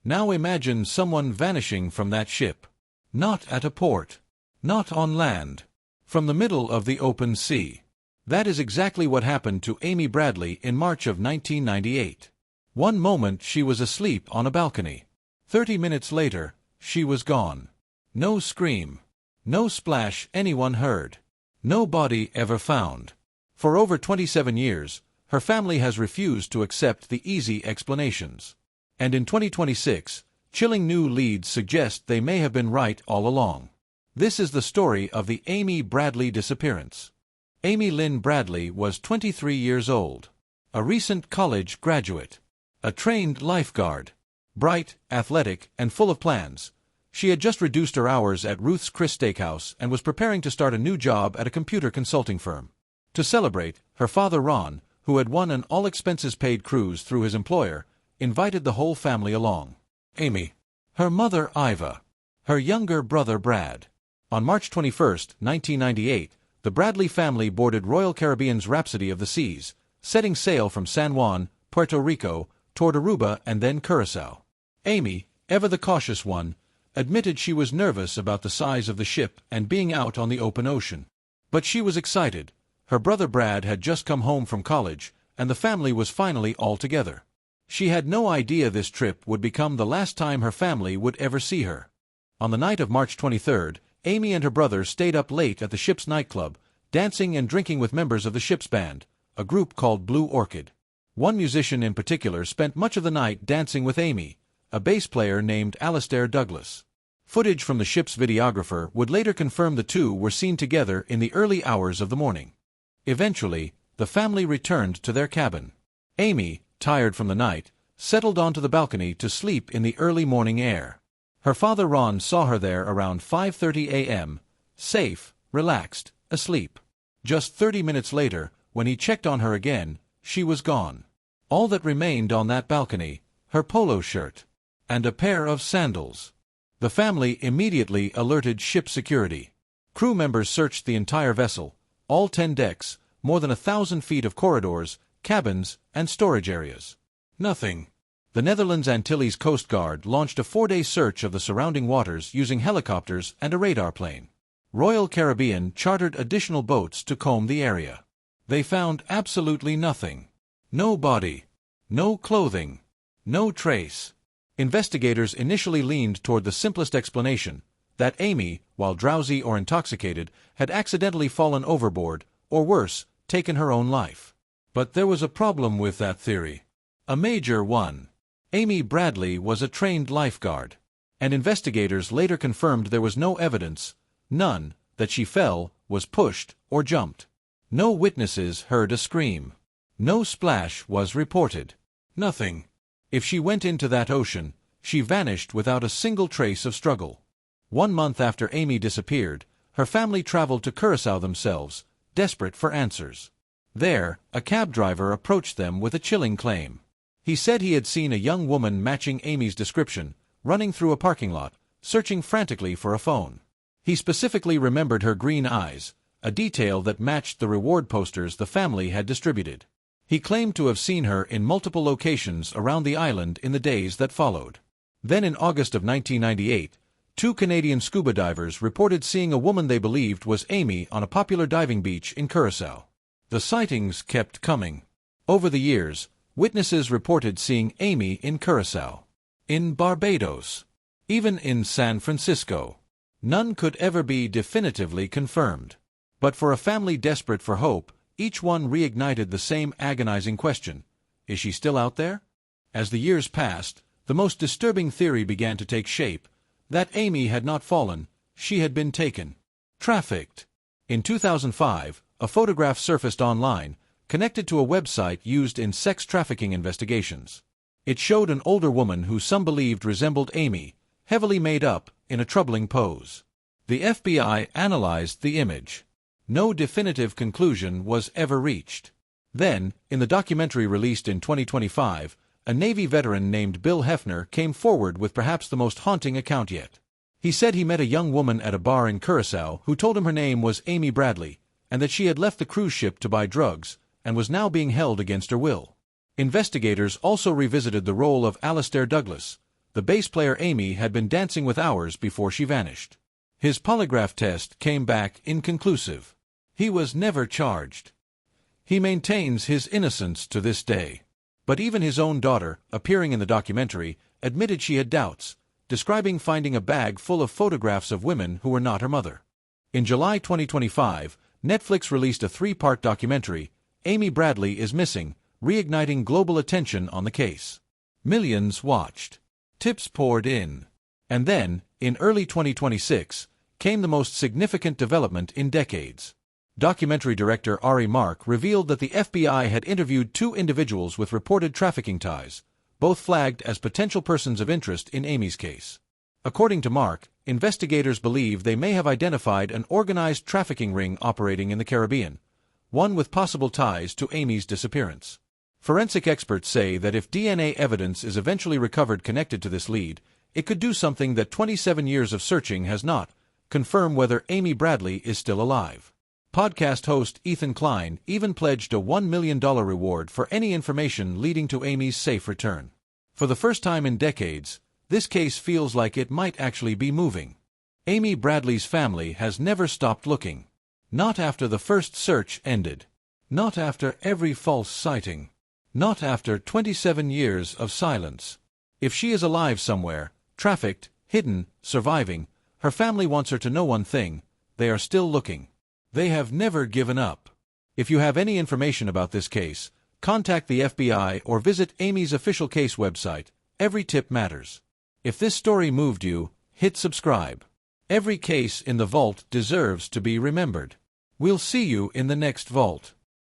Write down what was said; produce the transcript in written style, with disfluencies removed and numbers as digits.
Now imagine someone vanishing from that ship. Not at a port. Not on land. From the middle of the open sea. That is exactly what happened to Amy Bradley in March of 1998. One moment she was asleep on a balcony. 30 minutes later, she was gone. No scream. No splash anyone heard. No body ever found. For over 27 years, her family has refused to accept the easy explanations. And in 2026, chilling new leads suggest they may have been right all along. This is the story of the Amy Bradley disappearance. Amy Lynn Bradley was 23 years old. A recent college graduate. A trained lifeguard. Bright, athletic, and full of plans. She had just reduced her hours at Ruth's Chris Steakhouse and was preparing to start a new job at a computer consulting firm. To celebrate, her father Ron, who had won an all-expenses-paid cruise through his employer, invited the whole family along. Amy. Her mother Iva. Her younger brother Brad. On March 21, 1998, the Bradley family boarded Royal Caribbean's Rhapsody of the Seas, setting sail from San Juan, Puerto Rico, toward Aruba and then Curacao. Amy, ever the cautious one, admitted she was nervous about the size of the ship and being out on the open ocean. But she was excited. Her brother Brad had just come home from college, and the family was finally all together. She had no idea this trip would become the last time her family would ever see her. On the night of March 23rd, Amy and her brother stayed up late at the ship's nightclub, dancing and drinking with members of the ship's band, a group called Blue Orchid. One musician in particular spent much of the night dancing with Amy, a bass player named Alastair Douglas. Footage from the ship's videographer would later confirm the two were seen together in the early hours of the morning. Eventually, the family returned to their cabin. Amy, tired from the night, settled onto the balcony to sleep in the early morning air. Her father Ron saw her there around 5:30 a.m., safe, relaxed, asleep. Just 30 minutes later, when he checked on her again, she was gone. All that remained on that balcony, her polo shirt, and a pair of sandals. The family immediately alerted ship security. Crew members searched the entire vessel, all 10 decks, more than 1,000 feet of corridors, cabins, and storage areas. Nothing. The Netherlands Antilles Coast Guard launched a 4-day search of the surrounding waters using helicopters and a radar plane. Royal Caribbean chartered additional boats to comb the area. They found absolutely nothing. No body. No clothing. No trace. Investigators initially leaned toward the simplest explanation, that Amy, while drowsy or intoxicated, had accidentally fallen overboard, or worse, taken her own life. But there was a problem with that theory. A major one. Amy Bradley was a trained lifeguard, and investigators later confirmed there was no evidence, none, that she fell, was pushed, or jumped. No witnesses heard a scream. No splash was reported. Nothing. If she went into that ocean, she vanished without a single trace of struggle. 1 month after Amy disappeared, her family traveled to Curacao themselves, desperate for answers. There, a cab driver approached them with a chilling claim. He said he had seen a young woman matching Amy's description, running through a parking lot, searching frantically for a phone. He specifically remembered her green eyes, a detail that matched the reward posters the family had distributed. He claimed to have seen her in multiple locations around the island in the days that followed. Then in August of 1998, 2 Canadian scuba divers reported seeing a woman they believed was Amy on a popular diving beach in Curacao. The sightings kept coming. Over the years, witnesses reported seeing Amy in Curacao, in Barbados, even in San Francisco. None could ever be definitively confirmed. But for a family desperate for hope, each one reignited the same agonizing question: is she still out there? As the years passed, the most disturbing theory began to take shape: that Amy had not fallen, she had been taken. Trafficked. In 2005, a photograph surfaced online, connected to a website used in sex trafficking investigations. It showed an older woman who some believed resembled Amy, heavily made up, in a troubling pose. The FBI analyzed the image. No definitive conclusion was ever reached. Then, in the documentary released in 2025, a Navy veteran named Bill Hefner came forward with perhaps the most haunting account yet. He said he met a young woman at a bar in Curacao who told him her name was Amy Bradley, and that she had left the cruise ship to buy drugs, and was now being held against her will. Investigators also revisited the role of Alastair Douglas, the bass player Amy had been dancing with hours before she vanished. His polygraph test came back inconclusive. He was never charged. He maintains his innocence to this day. But even his own daughter, appearing in the documentary, admitted she had doubts, describing finding a bag full of photographs of women who were not her mother. In July 2025, Netflix released a 3-part documentary, Amy Bradley is Missing, reigniting global attention on the case. Millions watched. Tips poured in. And then, in early 2026, came the most significant development in decades. Documentary director Ari Mark revealed that the FBI had interviewed 2 individuals with reported trafficking ties, both flagged as potential persons of interest in Amy's case. According to Mark, investigators believe they may have identified an organized trafficking ring operating in the Caribbean, one with possible ties to Amy's disappearance. Forensic experts say that if DNA evidence is eventually recovered connected to this lead, it could do something that 27 years of searching has not: confirm whether Amy Bradley is still alive. Podcast host Ethan Klein even pledged a $1 million reward for any information leading to Amy's safe return. For the first time in decades, this case feels like it might actually be moving. Amy Bradley's family has never stopped looking. Not after the first search ended. Not after every false sighting. Not after 27 years of silence. If she is alive somewhere, trafficked, hidden, surviving, her family wants her to know one thing: they are still looking. They have never given up. If you have any information about this case, contact the FBI or visit Amy's official case website. Every tip matters. If this story moved you, hit subscribe. Every case in the vault deserves to be remembered. We'll see you in the next vault.